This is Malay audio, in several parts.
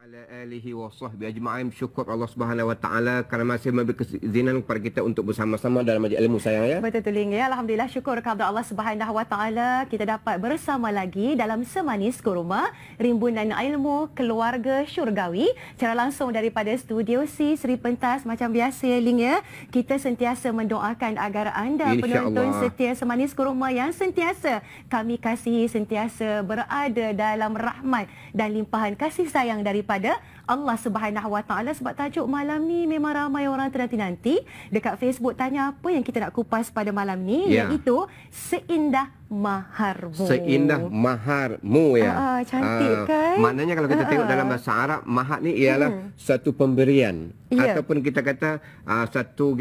ala alihi wa sahbihi ajma'in. Syukur Allah Subhanahu wa taala kerana masih memberi keizinan kepada kita untuk bersama-sama dalam majlis ilmu, sayang ya. Betul Tuling ya. Alhamdulillah, syukur kepada Allah Subhanahu wa taala kita dapat bersama lagi dalam Semanis Kurma, rimbunan ilmu keluarga syurgawi, secara langsung daripada studio C Seri Pentas. Macam biasa ya Ling ya, kita sentiasa mendoakan agar anda penonton setia Semanis Kurma yang sentiasa kami kasihi, sentiasa berada dalam rahmat dan limpahan kasih sayang daripada Allah Subhanahu wa taala. Sebab tajuk malam ni memang ramai orang ternanti-nanti. Dekat Facebook tanya apa yang kita nak kupas pada malam ni, iaitu seindah maharmu. Seindah maharmu ya. Cantik kan? Maknanya kalau kita tengok dalam bahasa Arab, mahar ni ialah satu pemberian, ataupun kita kata satu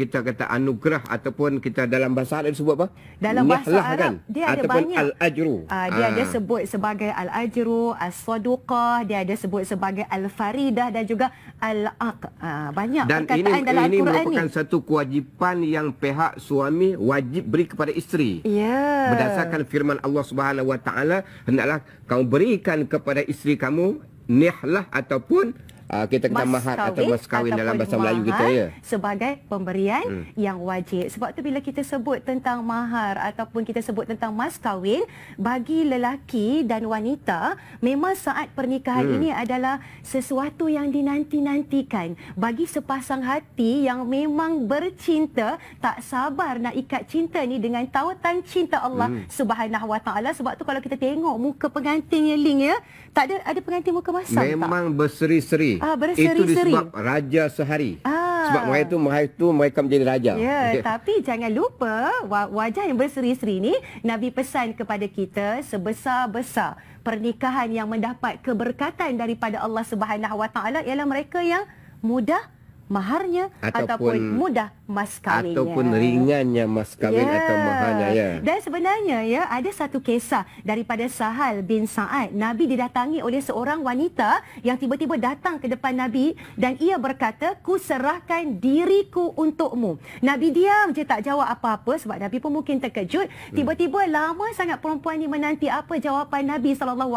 anugerah, ataupun kita dalam bahasa Arab disebut apa? Dalam bahasa Arab kan? Dia ada ataupun banyak al-ajru. Dia ada sebut sebagai al-ajru, as-saduqah, dia ada sebut sebagai al-faridah dan juga al-aq. Banyak dan perkataan dalam ini Al-Quran merupakan satu kewajipan yang pihak suami wajib beri kepada isteri. Ya. Berdasarkan firman Allah Subhanahu wa taala, hendaklah kamu berikan kepada isteri kamu nihlah ataupun kita kata mahar atau mas kahwin dalam bahasa Melayu kita ya, sebagai pemberian yang wajib. Sebab tu bila kita sebut tentang mahar ataupun kita sebut tentang mas kahwin, bagi lelaki dan wanita memang saat pernikahan ini adalah sesuatu yang dinanti-nantikan. Bagi sepasang hati yang memang bercinta, tak sabar nak ikat cinta ni dengan tautan cinta Allah Subhanahu wa taala. Sebab tu kalau kita tengok muka pengantin ya Ling ya, tak ada pengantin muka masam. Memang berseri-seri. Itu disebab raja sehari. Sebab hari itu mereka menjadi raja. Ya, tapi jangan lupa wajah yang berseri-seri ni, Nabi pesan kepada kita sebesar-besar pernikahan yang mendapat keberkatan daripada Allah Subhanahu wa taala ialah mereka yang mudah maharnya ataupun mudah mas kahwinnya, ataupun ringannya mas kahwin atau maharnya ya. Dan sebenarnya ya, ada satu kisah daripada Sahal bin Sa'ad. Nabi didatangi oleh seorang wanita yang tiba-tiba datang ke depan Nabi dan ia berkata, "Ku serahkan diriku untukmu." Nabi diam je, tak jawab apa-apa sebab Nabi pun mungkin terkejut. Tiba-tiba lama sangat perempuan ini menanti apa jawapan Nabi SAW.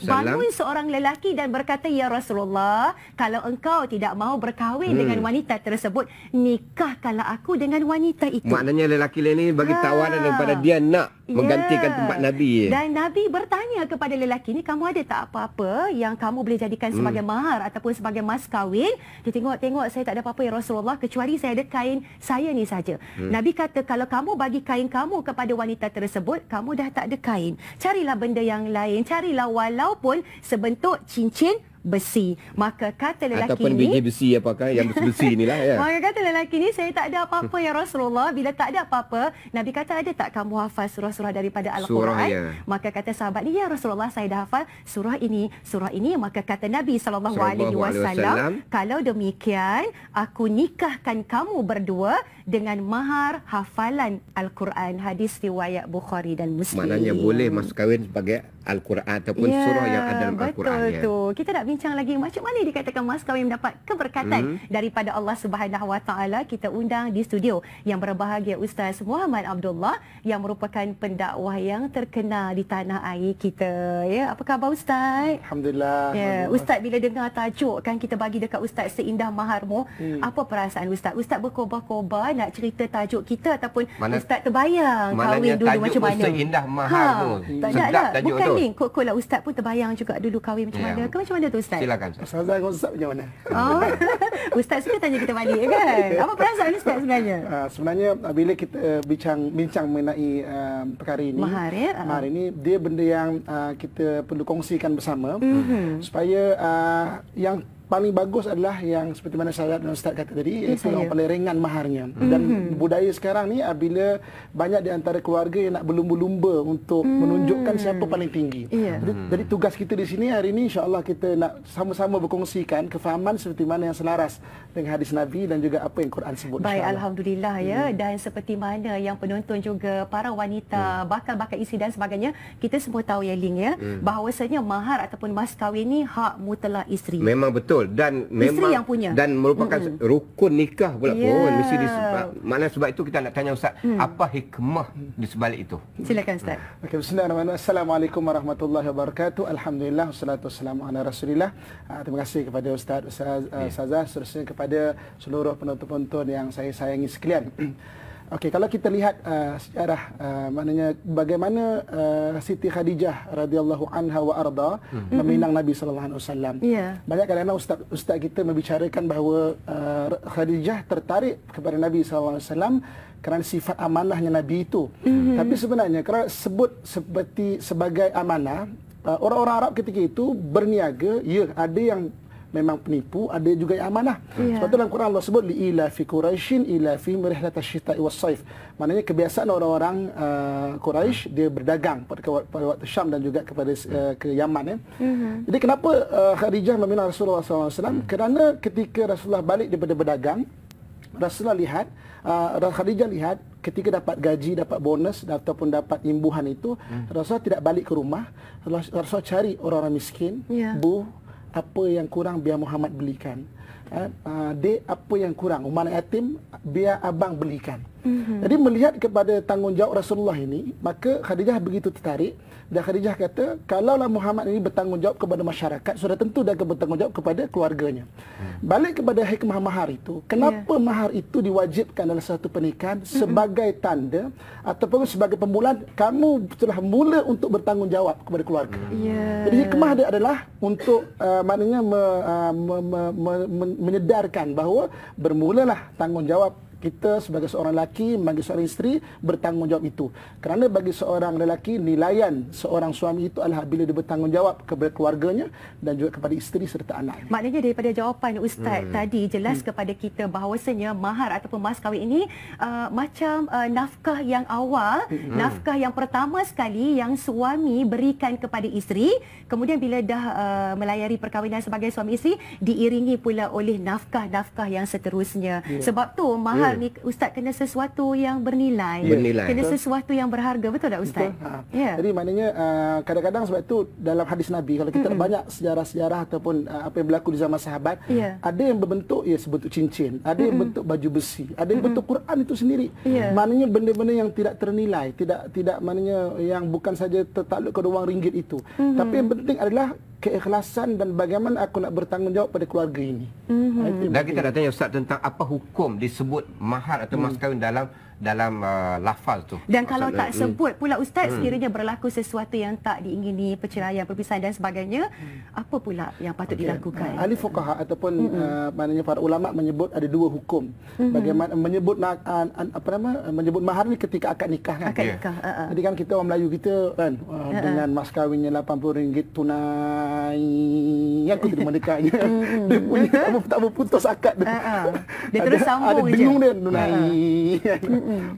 Bangun seorang lelaki dan berkata, "Ya Rasulullah, kalau engkau tidak mau berkahwin dengan wanita tersebut, nikahkanlah aku dengan wanita itu." Maknanya lelaki ini bagi tawaran daripada dia nak menggantikan tempat Nabi. Dan Nabi bertanya kepada lelaki ni, "Kamu ada tak apa-apa yang kamu boleh jadikan sebagai mahar ataupun sebagai mas kahwin?" Dia tengok-tengok, "Saya tak ada apa-apa ya Rasulullah, kecuali saya ada kain saya ni saja." Nabi kata, "Kalau kamu bagi kain kamu kepada wanita tersebut, kamu dah tak ada kain. Carilah benda yang lain, carilah walaupun sebentuk cincin besi." Maka kata lelaki ataupun ni, biji besi apakah yang besi inilah ya. Maka kata lelaki ni, "Saya tak ada apa-apa ya Rasulullah." Bila tak ada apa-apa, Nabi kata, "Ada tak kamu hafal surah-surah daripada Al-Quran?" Maka kata sahabat ni, "Ya Rasulullah, saya dah hafal surah ini, surah ini." Maka kata Nabi SAW, "Kalau demikian, aku nikahkan kamu berdua dengan mahar hafalan Al-Quran." Hadis riwayat Bukhari dan Muslim. Maknanya boleh mas kahwin sebagai Al-Quran ataupun surah yang ada dalam Al-Quran. Betul tu. Kita nak bincang lagi macam mana dikatakan mas kahwin mendapat keberkatan daripada Allah Subhanahu wa taala. Kita undang di studio yang berbahagia Ustaz Muhammad Abdullah yang merupakan pendakwah yang terkenal di tanah air kita. Ya, apa khabar Ustaz? Alhamdulillah. Ya, Ustaz bila dengar tajuk kan kita bagi dekat Ustaz seindah maharmu, apa perasaan Ustaz? Ustaz berkobar-kobar nak cerita tajuk kita ataupun Ustaz terbayang kahwin dulu macam mana? Seindah maharmu. Tak tajuk bukan tu. Kok lah Ustaz pun terbayang juga dulu kahwin macam mana. Ke macam mana tu Ustaz? Silakan. Ustaz macam mana? Ustaz suka tanya kita balik kan? Apa perasaan Ustaz sebenarnya? Sebenarnya bila kita bincang mengenai perkara ini, mahar ini dia benda yang kita perlu kongsikan bersama supaya yang paling bagus adalah yang seperti mana saya dan Ustaz kata tadi, iaitu yang paling ringan maharnya. Dan budaya sekarang ni bila banyak di antara keluarga yang nak berlumba-lumba untuk menunjukkan siapa paling tinggi. Jadi tugas kita di sini hari ini insya-Allah kita nak sama-sama berkongsikan kefahaman seperti mana yang selaras dengan hadis Nabi dan juga apa yang Quran sebut. Baik, alhamdulillah ya. Dan seperti mana yang penonton juga para wanita, bakal isteri dan sebagainya, kita semua tahu ya Ling ya, bahawasanya mahar ataupun mas kahwin ni hak mutlak isteri. Memang betul. Betul, dan memang yang punya. Dan merupakan rukun nikah pula pun mesti mana sebab itu kita nak tanya Ustaz, apa hikmah di sebalik itu? Silakan Ustaz. Okey, bismillahirrahmanirrahim. Assalamualaikum warahmatullahi wabarakatuh. Alhamdulillah wassalatu wassalamu ala Rasulillah. Terima kasih kepada Ustazah, seterusnya kepada seluruh penonton-penonton yang saya sayangi sekalian. Okey, kalau kita lihat sejarah maknanya bagaimana Siti Khadijah radhiyallahu anha wa arda meminang Nabi sallallahu alaihi wasallam. Banyak kadang-kadang ustaz kita membicarakan bahawa Khadijah tertarik kepada Nabi sallallahu alaihi wasallam kerana sifat amanahnya Nabi itu. Tapi sebenarnya kalau sebut seperti sebagai amanah, orang-orang Arab ketika itu berniaga, ada yang memang penipu, ada juga yang amanah. Sebab tu dalam Quran Allah sebut ila fi Quraisyin ila fi rihlatash syita'i was-saif. Maknanya kebiasaan orang-orang Quraisy dia berdagang pada waktu Syam dan juga kepada ke Yaman Jadi kenapa Khadijah meminang Rasulullah SAW? Kerana ketika Rasulullah balik daripada berdagang, Rasulullah Khadijah lihat ketika dapat gaji, dapat bonus ataupun dapat imbuhan itu, Rasulullah tidak balik ke rumah. Rasulullah cari orang-orang miskin, Bu, apa yang kurang biar Muhammad belikan. Dek, apa yang kurang Umar yatim biar abang belikan. Jadi melihat kepada tanggungjawab Rasulullah ini, maka Khadijah begitu tertarik. Dan Khadijah kata, kalaulah Muhammad ini bertanggungjawab kepada masyarakat, sudah tentu dia akan bertanggungjawab kepada keluarganya. Balik kepada hikmah mahar itu, kenapa mahar itu diwajibkan dalam satu pernikahan sebagai tanda ataupun sebagai permulaan kamu telah mula untuk bertanggungjawab kepada keluarga. Jadi hikmah dia adalah untuk maknanya menyedarkan bahawa bermulalah tanggungjawab kita sebagai seorang lelaki, bagi seorang isteri bertanggungjawab itu. Kerana bagi seorang lelaki, nilaian seorang suami itu adalah bila dia bertanggungjawab kepada keluarganya dan juga kepada isteri serta anak. Maknanya daripada jawapan Ustaz tadi jelas kepada kita bahawasanya mahar ataupun mas kahwin ini macam nafkah yang awal, nafkah yang pertama sekali yang suami berikan kepada isteri, kemudian bila dah melayari perkahwinan sebagai suami isteri, diiringi pula oleh nafkah-nafkah yang seterusnya. Sebab tu mahar ni Ustaz kena sesuatu yang bernilai, kena sesuatu yang berharga, betul tak Ustaz? Jadi maknanya kadang-kadang sebab itu dalam hadis Nabi, kalau kita banyak sejarah-sejarah ataupun apa yang berlaku di zaman sahabat, ada yang berbentuk sebentuk cincin, ada yang bentuk baju besi, ada yang bentuk Quran itu sendiri. Maknanya benda-benda yang tidak ternilai, tidak maknanya yang bukan saja tertakluk ke wang ringgit itu. Tapi yang penting adalah keikhlasan dan bagaimana aku nak bertanggungjawab pada keluarga ini. Dan kita nak tanya Ustaz tentang apa hukum disebut mahar atau mas kahwin dalam lafaz tu. Dan kalau tak sebut pula Ustaz, sekiranya berlaku sesuatu yang tak diingini, perceraian, perpisahan dan sebagainya, apa pula yang patut dilakukan? Ahli fuqaha ataupun maknanya para ulama menyebut ada dua hukum. Bagaimana menyebut menyebut mahar ni ketika akad nikah kan. Jadi kan kita orang Melayu kita kan dengan mas kahwinnya RM80 tunai. Aku tidak mendekatnya. Dia punya tak berputus akad dia. Dia terus sambung je. Ada dengung dia tunai.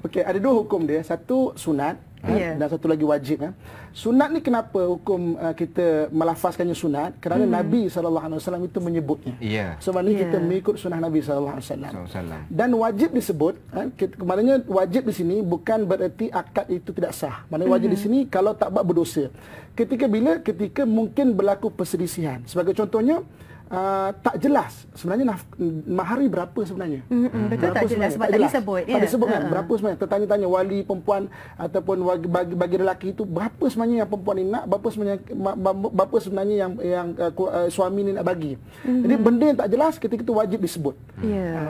Okey, ada dua hukum dia. Satu sunat dan satu lagi wajib. Sunat ni kenapa hukum kita melafazkannya sunat? Kerana Nabi SAW itu menyebutnya. So maknanya kita mengikut sunnah Nabi SAW. Dan wajib disebut, maknanya wajib di sini bukan bererti akad itu tidak sah. Maknanya wajib di sini kalau tak buat berdosa. Ketika mungkin berlaku perselisihan. Sebagai contohnya, tak jelas sebenarnya mahar ni berapa sebenarnya. Betul, tak jelas sebab tak disebut. Tak disebut kan berapa sebenarnya. Tertanya-tanya wali perempuan ataupun bagi lelaki itu berapa sebenarnya yang perempuan ni nak, berapa sebenarnya yang suami ni nak bagi. Jadi benda yang tak jelas ketika itu wajib disebut.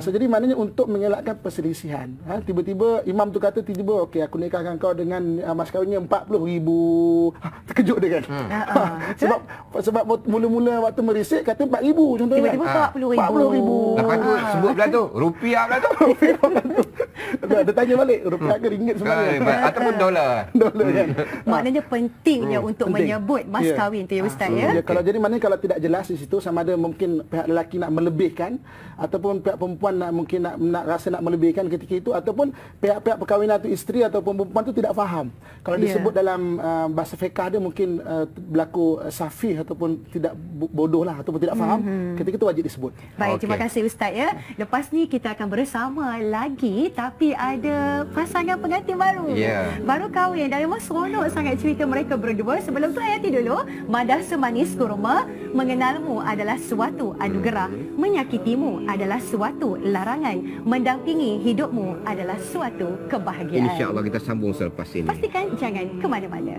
So jadi maknanya untuk mengelakkan perselisihan. Tiba-tiba imam tu kata tiba-tiba okey aku nikahkan kau dengan mas kahwinnya RM40,000. Terkejut dia kan. Sebab mula-mula waktu merisik kata RM4,000 contohnya. Tiba-tiba RM40,000. Lepas tu sebut pula tu rupiah pula tu. Dia tanya balik rupiah ke ringgit sebenarnya ataupun dolar. Kan. Maknanya pentingnya untuk menyebut mas kahwin tu ya Ustaz Kalau jadi maknanya kalau tidak jelas di situ sama ada mungkin pihak lelaki nak melebihkan ataupun pihak perempuan nak rasa nak melebihkan ketika itu ataupun pihak-pihak perkahwinan tu isteri ataupun perempuan tu tidak faham. Kalau disebut dalam bahasa fiqh dia mungkin berlaku safih ataupun tidak bodoh lah ataupun tidak faham. ketika itu wajib disebut. Baik, terima kasih Ustaz ya. Lepas ni kita akan bersama lagi tapi ada pasangan pengantin baru. Baru kahwin dan memang seronok sangat cerita mereka berdua. Sebelum tu hayati dulu, madah semanis kurma, mengenalmu adalah suatu anugerah, menyakitimu adalah suatu larangan, mendampingi hidupmu adalah suatu kebahagiaan. InsyaAllah kita sambung selepas ini. Pastikan jangan ke mana-mana.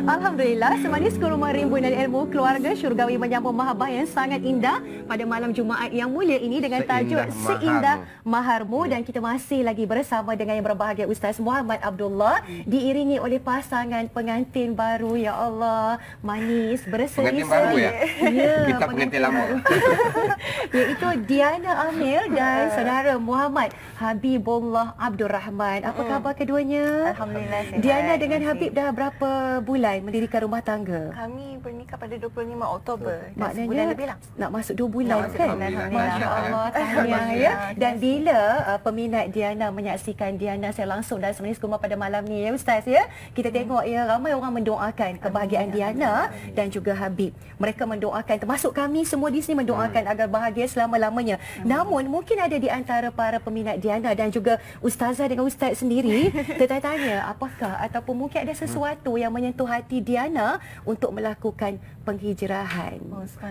Alhamdulillah, semanis kurma rimbunan ilmu keluarga syurgawi menyambung mahabbah yang sangat indah pada malam Jumaat yang mulia ini dengan tajuk Seindah Maharmu. Dan kita masih lagi bersama dengan yang berbahagia Ustaz Muhammad Abdullah, diiringi oleh pasangan pengantin baru. Ya Allah, manis berseri-seri. Pengantin baru ya? Ya, kita pengantin lama. Iaitu Diana Amir dan saudara Muhammad Habibullah Abdul Rahman. Apa khabar keduanya? Alhamdulillah sihat. Diana dengan Habib dah berapa bulan mendirikan rumah tangga? Kami bernikah pada 25 Oktober. Maknanya sebulan lebih lah. nak masuk 2 bulan kan? Masya Allah, tahniah ya. Dan bila peminat Diana menyaksikan Diana saya langsung dalam semanis kurma pada malam ni ya Ustaz ya, kita tengok ya ramai orang mendoakan kebahagiaan Diana dan juga Habib. Mereka mendoakan, termasuk kami semua di sini mendoakan agar bahagia selama-lamanya. Namun mungkin ada di antara para peminat Diana dan juga Ustazah dengan Ustaz sendiri tertanya apakah ataupun mungkin ada sesuatu yang menyentuh hati Diana untuk melakukan penghijrahan.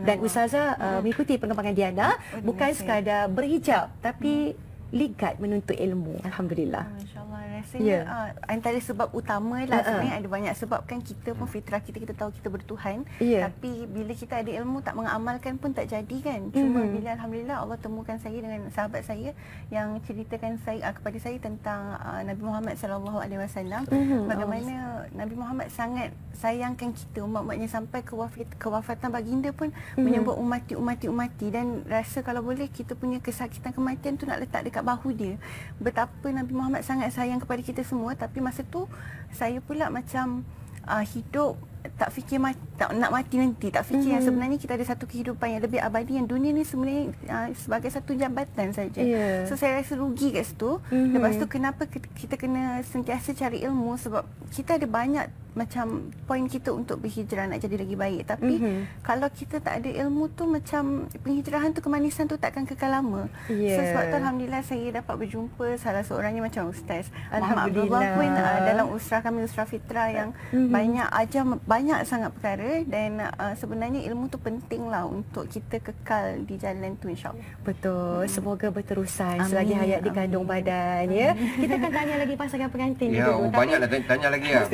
Dan Ustazah mengikuti perkembangan Diana bukan sekadar berhijab tapi ligat menuntut ilmu. Alhamdulillah. InsyaAllah rasanya antara sebab utama lah sebenarnya ada banyak sebab kan kita pun fitrah kita tahu kita bertuhan. Tapi bila kita ada ilmu tak mengamalkan pun tak jadi kan. Cuma bila Alhamdulillah Allah temukan saya dengan sahabat saya yang ceritakan saya kepada saya tentang Nabi Muhammad SAW, bagaimana Nabi Muhammad sangat sayangkan kita umat-umatnya sampai kewafatan baginda pun menyebut umati dan rasa kalau boleh kita punya kesakitan kematian tu nak letak dekat bahu dia. Betapa Nabi Muhammad sangat sayang kepada kita semua, tapi masa tu saya pula macam hidup tak fikir tak nak mati nanti, tak fikir yang sebenarnya kita ada satu kehidupan yang lebih abadi, yang dunia ni sebenarnya sebagai satu jambatan saja. So saya rasa rugi kat situ. Lepas tu kenapa kita kena sentiasa cari ilmu, sebab kita ada banyak macam poin kita untuk berhijrah nak jadi lagi baik. Tapi kalau kita tak ada ilmu tu macam penghijrahan tu, kemanisan tu takkan kekal lama. So sebab tu Alhamdulillah saya dapat berjumpa salah seorangnya macam Ustaz Muhammad Abdullah pun dalam usrah kami, usrah fitrah yang banyak ajar banyak sangat perkara. Dan sebenarnya ilmu tu penting lah untuk kita kekal di jalan tu insyaAllah. Betul, semoga berterusan selagi hayat dikandung badan ya. Kita akan tanya lagi pasangan pengantin ya, dulu. Banyak nak tanya lagi ya.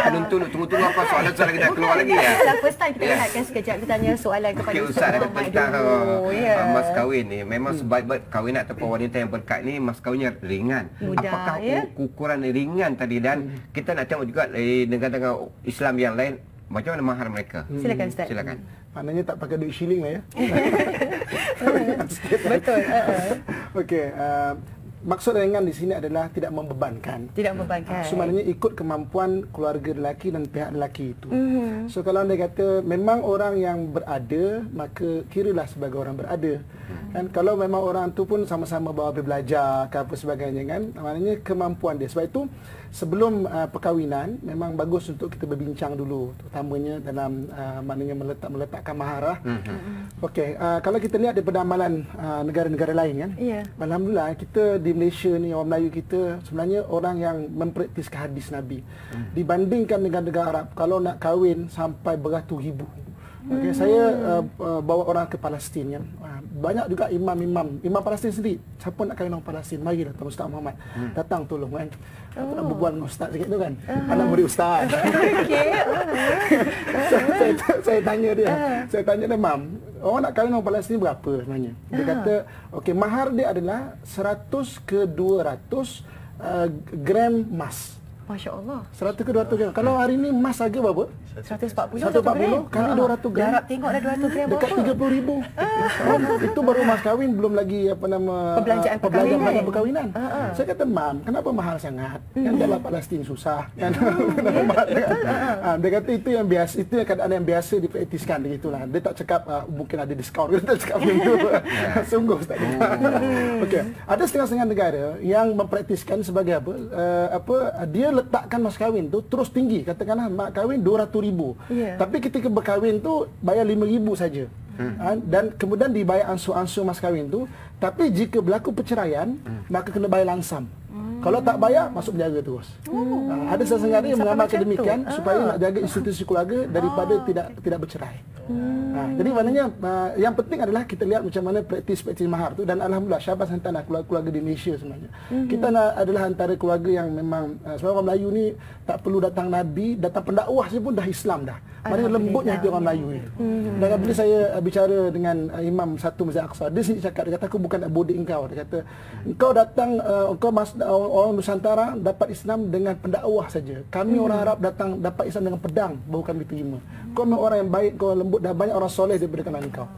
Penonton tunggu-tunggu apa soalan lagi dah keluar lagi ya. First time kita lihatkan sekejap, kita tanya soalan kepada Ustaz Muhammad tentang dulu. mas kahwin ni. Memang sebaik-baik kahwin ataupun wanita yang berkait ni mas kahwinnya ringan. Mudah, apakah ya? ukuran ringan tadi, dan kita nak tengok juga negara-negara Islam yang lain macam mana mahar mereka. Silakan Ustaz. Silakan. Maknanya tak pakai duit shilling lah ya. Betul. Okey, maksud ringan di sini adalah tidak membebankan. Tidak membebankan. Sebenarnya ikut kemampuan keluarga lelaki dan pihak lelaki itu. So kalau anda kata memang orang yang berada, maka kiralah sebagai orang berada. Kan kalau memang orang tu pun sama-sama bawa pergi belajar ke apa sebagainya kan, maknanya kemampuan dia. Sebab itu sebelum perkahwinan memang bagus untuk kita berbincang dulu, terutamanya dalam maknanya meletakkan mahar. Okey, kalau kita lihat daripada amalan negara-negara lain kan. Alhamdulillah kita di Malaysia ni, orang Melayu kita sebenarnya orang yang mempraktiskan hadis Nabi. Dibandingkan dengan negara Arab, kalau nak kahwin sampai beratus ribu. Okay, saya bawa orang ke Palestin kan. Banyak juga imam Palestin sendiri. Siapa nak kahwin orang Palestin, marilah Tuan Ustaz Muhammad. Datang tolong kan. Aku nak berbual dengan ustaz sikit tu kan. Anak murid ustaz. Okey. Saya tanya dia. Saya tanya dia, "Mam, orang nak kahwin orang Palestin berapa sebenarnya?" Dia kata, "Okey, mahar dia adalah 100 ke 200 gram emas." Masya Allah. 100 ke 200 gram. Kalau hari ni emas harga berapa? 140 kali 200 gram. Darab tengoklah 200 gram dekat 30,000. Itu baru mas kahwin, belum lagi apa nama perbelanjaan perkahwinan. Saya kata, "Mam, kenapa mahal sangat? Kan dalam Palestin susah." Kan. Dia kata itu yang biasa, itu yang keadaan yang biasa dipraktiskan begitulah. Dia tak cakap mungkin ada diskaun, dia tak cakap begitu. Sungguh Ustaz. Okey. Ada setengah-setengah negara yang mempraktiskan sebagai apa? Dia letakkan mas kahwin tu terus tinggi. Katakanlah mak kahwin 200,000. Tapi ketika berkahwin tu bayar 5,000 saja. Dan kemudian dibayar ansur-ansur mas kahwin tu. Tapi jika berlaku perceraian, maka kena bayar langsam. Kalau tak bayar, masuk penjara terus. Ada sesenggara yang mengamalkan demikian supaya nak jaga institusi keluarga daripada tidak bercerai. Jadi maknanya yang penting adalah kita lihat macam mana praktis mahar tu, dan alhamdulillah Syahbaz Santana keluarga di Malaysia sebenarnya. Kita adalah antara keluarga yang memang sebenarnya orang Melayu ni tak perlu datang nabi, datang pendakwah saja pun dah Islam dah. Maknanya lembutnya hati orang Melayu itu. Dan bila saya bicara dengan imam satu Masjid Aqsa, dia sendiri cakap, dia kata aku bukan nak bodek engkau. Dia kata engkau datang, engkau orang Nusantara dapat Islam dengan pendakwah saja. Kami orang Arab datang dapat Islam dengan pedang baru kami terima. Kau memang orang yang baik, kau lembut, dah banyak orang soleh daripada kalangan kau.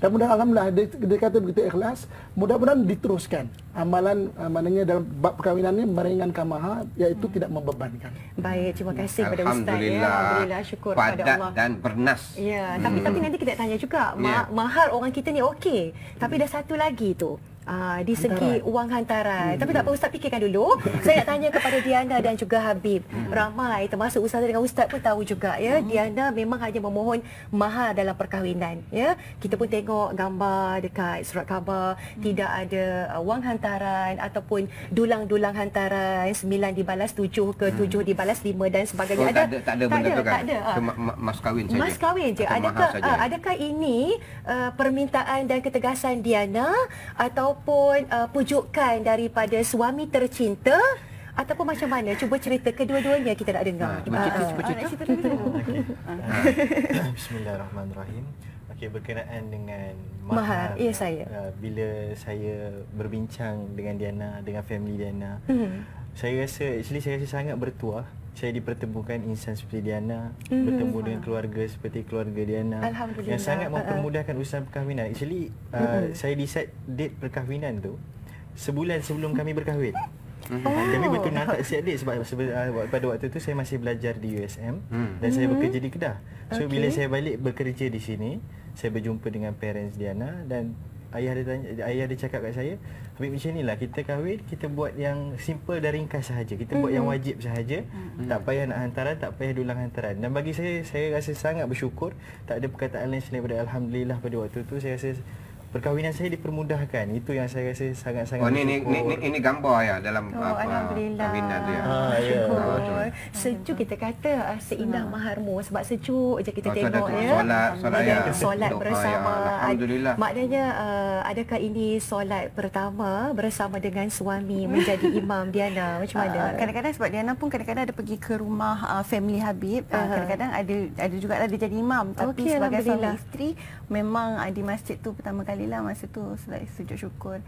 Dan mudah-mudahan alhamdulillah dia kata begitu ikhlas, mudah-mudahan diteruskan amalan maknanya dalam bab perkahwinan ni meringankan mahar, iaitu tidak membebankan. Baik, terima kasih kepada Ustaz ya. Alhamdulillah, syukur kepada Allah. Padat dan bernas. Ya, tapi nanti kita tanya juga mahar orang kita ni okey. Tapi ada satu lagi tu. Di segi wang hantaran. Tapi tak apa, Ustaz fikirkan dulu. Saya nak tanya kepada Diana dan juga Habib. Ramai termasuk Ustaz dengan Ustaz pun tahu juga ya, Diana memang hanya memohon mahar dalam perkahwinan ya. Kita pun tengok gambar dekat surat khabar, tidak ada wang hantaran ataupun dulang-dulang hantaran, 9 dibalas 7 ke 7 dibalas 5 dan sebagainya. Tak ada benda tu kan. Tak ada. Mas kahwin saja. Mas kahwin je. Adakah ini permintaan dan ketegasan Diana ataupun pujukan daripada suami tercinta ataupun macam mana? Cuba cerita, kedua-duanya kita nak dengar. Cerita dulu. Bismillahirrahmanirrahim. Okey, berkenaan dengan mahar, ya saya. Bila saya berbincang dengan Diana, dengan family Diana, saya rasa sangat bertuah. Saya dipertemukan insan seperti Diana, bertemu dengan keluarga seperti keluarga Diana yang sangat mempermudahkan urusan perkahwinan. Actually, saya decide date perkahwinan tu sebulan sebelum kami berkahwin. Kami betul nak siap date sebab pada waktu tu saya masih belajar di USM dan saya bekerja di Kedah. So bila saya balik bekerja di sini, saya berjumpa dengan parents Diana dan ayah dia cakap kat saya, Habib, macam inilah kita kahwin, kita buat yang simple dan ringkas sahaja. Kita buat yang wajib sahaja. Tak payah nak hantaran, tak payah dulang hantaran. Dan bagi saya rasa sangat bersyukur. Tak ada perkataan lain selain daripada alhamdulillah. Pada waktu tu saya rasa perkahwinan saya dipermudahkan. Itu yang saya rasa sangat-sangat bersyukur. Ini gambar ya dalam perkahwinan dia. Syukur. Sejuk kita kata seindah maharmu, sebab sejuk je kita tengok ya. Solat bersama. Alhamdulillah. Maknanya adakah ini solat pertama bersama dengan suami menjadi imam Diana? Macam mana? Kadang-kadang sebab Diana pun kadang-kadang ada pergi ke rumah family Habib. Kadang-kadang ada juga dia jadi imam. Tapi sebagai suami isteri memang di masjid tu pertama kali masa tu sujud syukur.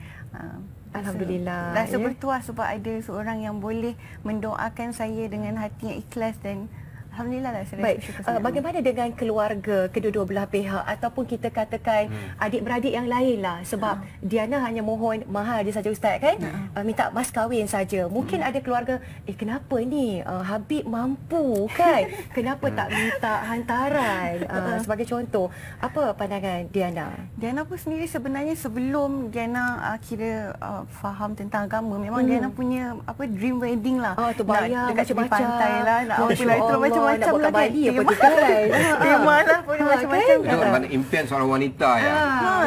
Alhamdulillah. Rasa bertuah sebab ada seorang yang boleh mendoakan saya dengan hati yang ikhlas dan alhamdulillah lah saya rasa syukur sangat. Bagaimana dengan keluarga kedua-dua belah pihak ataupun kita katakan adik-beradik yang lain lah, sebab Diana hanya mohon mahar je saja Ustaz kan, minta mas kahwin saja. Mungkin ada keluarga, kenapa ni Habib mampu kan, kenapa tak minta hantaran? Sebagai contoh, apa pandangan Diana? Diana pun sendiri sebenarnya sebelum Diana faham tentang agama, memang Diana punya dream wedding lah. Terbayang macam-macam pantai lah, nak apa lah, itu macam-macam lah kan. Apa tu kan? Tema lah pun macam-macam. Itu mana impian seorang wanita ya.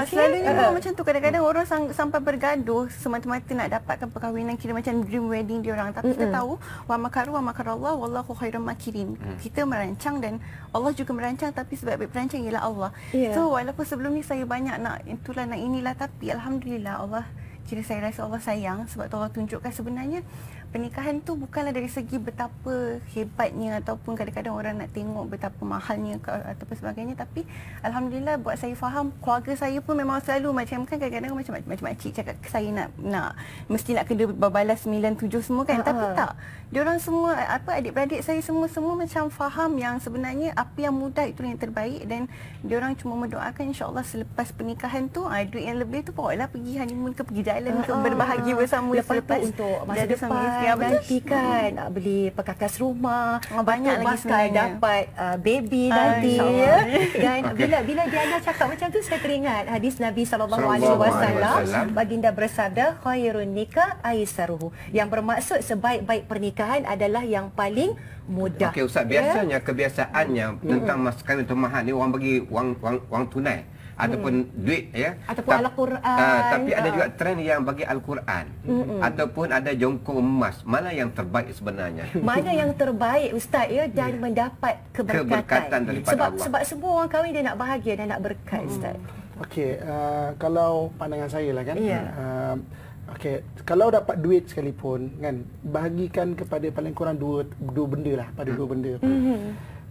Selalunya macam tu. Kadang-kadang orang sampai bergaduh semata-mata nak dapatkan perkahwinan kira macam dream wedding dia orang. Tapi kita tahu wa makaru wa makarallah wallahu khairum makirin. Kita merancang dan Allah juga merancang, tapi sebab perancang ialah Allah. So walaupun sebelum ni saya banyak nak itulah nak inilah, tapi alhamdulillah Allah, kira saya rasa Allah sayang sebab tu Allah tunjukkan sebenarnya pernikahan tu bukanlah dari segi betapa hebatnya ataupun kadang-kadang orang nak tengok betapa mahalnya ataupun sebagainya, tapi alhamdulillah buat saya faham, keluarga saya pun memang selalu macam kan, kadang-kadang macam makcik cakap saya nak mesti nak kena berbalas 9 7 semua kan, tapi tak, diorang semua adik-beradik saya semua macam faham yang sebenarnya apa yang mudah itu yang terbaik, dan diorang cuma mendoakan insya-Allah selepas pernikahan tu duit yang lebih tu bawalah pergi honeymoon ke pergi jalan untuk berbahagia bersama lepas tu untuk masa depan nanti kan nak beli perkakas rumah, banyak lagi bakal dapat baby nanti ya. Dan bila Diana cakap macam tu, saya teringat hadis Nabi SAW. Baginda bersabda, khairun nikah aisaruhu, yang bermaksud sebaik-baik pernikahan adalah yang paling mudah. Okey Ustaz, biasanya kebiasaannya tentang mas kahwin atau mahar ni orang bagi wang tunai ataupun duit ya, ataupun Al-Quran. Tapi ada juga trend yang bagi Al-Quran ataupun ada jongkong emas. Mana yang terbaik sebenarnya? Mana yang terbaik Ustaz ya, dan mendapat keberkatan daripada Allah. Sebab semua orang kahwin dia nak bahagia dan nak berkat Ustaz. Okey, kalau pandangan saya lah kan. Okey, kalau dapat duit sekalipun kan, bahagikan kepada paling kurang dua benda lah, pada dua benda.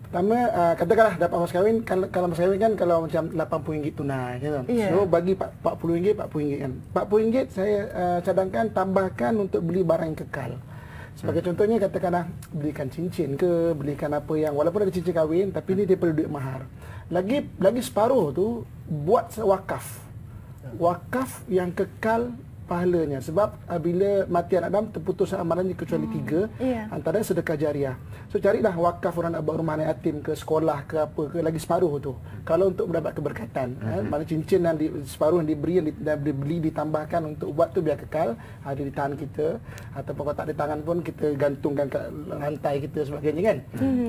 Pertama, katakanlah dapat mas kahwin, kalau mas kahwin kan kalau macam RM80 tunai kan. So bagi RM40 kan. RM40 saya cadangkan, tambahkan untuk beli barang yang kekal. Sebagai contohnya, katakanlah belikan cincin ke, belikan apa yang walaupun ada cincin kahwin tapi ni dia perlu duit mahar. Lagi separuh tu buat wakaf. Wakaf yang kekal pahalanya, sebab bila mati anak Adam terputus amalannya kecuali 3, antara sedekah jariah. So carilah wakaf orang nak buat rumah anak yatim ke, sekolah ke, apa ke, lagi separuh tu kalau untuk mendapat keberkatan. Mana cincin yang separuh yang diberi, yang dibeli, ditambahkan untuk buat tu biar kekal ada di tangan kita, ataupun kalau tak ada tangan pun kita gantungkan kat rantai kita sebagainya kan.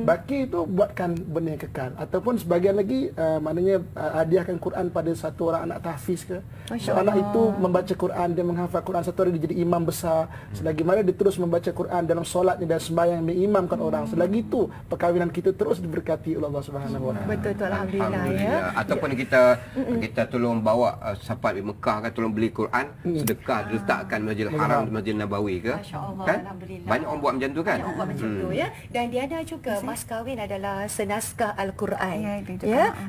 Baki itu buatkan benda yang kekal, ataupun sebagian lagi maknanya hadiahkan Quran pada satu orang anak tahfiz ke. So anak itu membaca Quran, dia menghafal Quran, satu hari dia jadi imam besar. Selagi mana dia terus membaca Quran dalam solatnya dan sembahyang mengimamkan orang, selagi itu perkahwinan kita terus diberkati oleh Allah Subhanahu Wa Taala. Betul, alhamdulillah ya. Ataupun kita tolong bawa sahabat di Mekah kan, tolong beli Quran, sedekah diletakkan Masjidil Haram, Masjid Nabawi ke. Masya-Allah, kan? alhamdulillah. Banyak orang buat macam tu kan. Banyak orang buat macam tu ya. Dan dia ada juga mas kahwin adalah senaskah Al-Quran.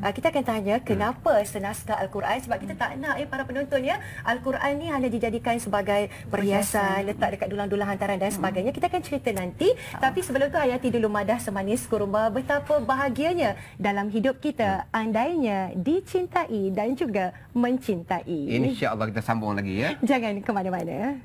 Kita akan tanya kenapa senaskah Al-Quran, sebab kita tak nak para penonton ya, Al-Quran ni hanya dijadikan sebagai perhiasan, letak dekat dulang-dulang hantaran dan sebagainya. Kita akan cerita nanti. Tapi sebelum tu, hayati dulu madah semanis kurma. Betapa bahagianya dalam hidup kita andainya dicintai dan juga mencintai. InsyaAllah kita sambung lagi ya. Jangan ke mana-mana.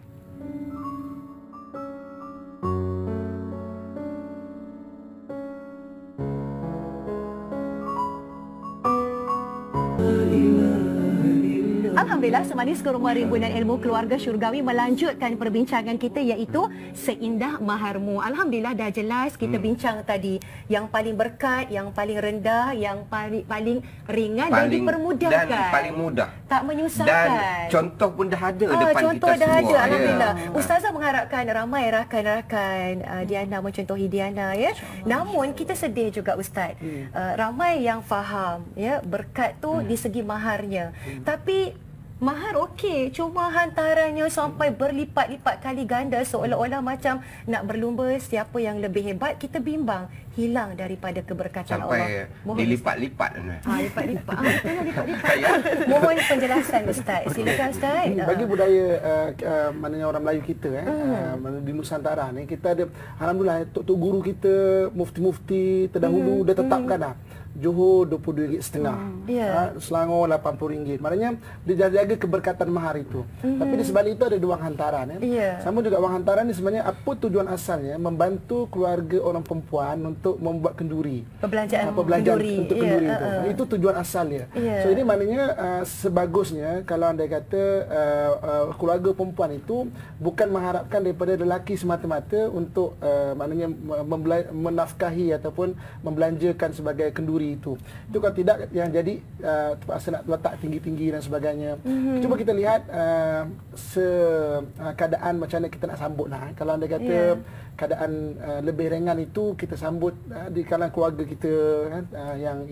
Alhamdulillah, semanis kurma rimbunan ilmu keluarga syurgawi melanjutkan perbincangan kita, iaitu seindah maharmu. Alhamdulillah dah jelas kita bincang tadi yang paling berkat, yang paling rendah, yang paling ringan dan dipermudahkan. Dan paling mudah. Tak menyusahkan. Dan contoh pun dah ada depan contoh kita semua. Contoh dah ada, alhamdulillah. Ustazah mengharapkan ramai rakan-rakan Diana mencontohi Diana ya. Namun kita sedih juga Ustaz. Ramai yang faham ya, berkat tu di segi maharnya. Tapi mahar okey, cuma hantarannya sampai berlipat-lipat kali ganda, seolah-olah macam nak berlumba siapa yang lebih hebat. Kita bimbang, hilang daripada keberkatan Allah. Sampai dilipat-lipat. Lipat-lipat. Lipat-lipat. Mohon penjelasan Ustaz. Silakan Ustaz. Bagi budaya maknanya orang Melayu kita di Nusantara ni, kita ada alhamdulillah tok-tok guru kita, mufti-mufti terdahulu dah tetapkan dah. Johor RM22.5, Selangor RM80. Maknanya dia jaga keberkatan mahar itu. Tapi di sebalik itu ada wang hantaran ya. Sama juga wang hantaran ni sebenarnya apa tujuan asalnya? Membantu keluarga orang perempuan untuk membuat kenduri. Perbelanjaan kenduri. Untuk kenduri itu. Itu tujuan asalnya. So ini maknanya sebagusnya kalau anda kata keluarga perempuan itu bukan mengharapkan daripada lelaki semata-mata untuk maknanya menafkahi ataupun membelanjakan sebagai kenduri itu. Itu kalau tidak yang jadi terpaksa nak letak tinggi-tinggi dan sebagainya. Cuba kita lihat keadaan macam mana kita nak sambut lah. Kalau anda kata keadaan lebih ringan itu kita sambut di kalangan keluarga kita kan,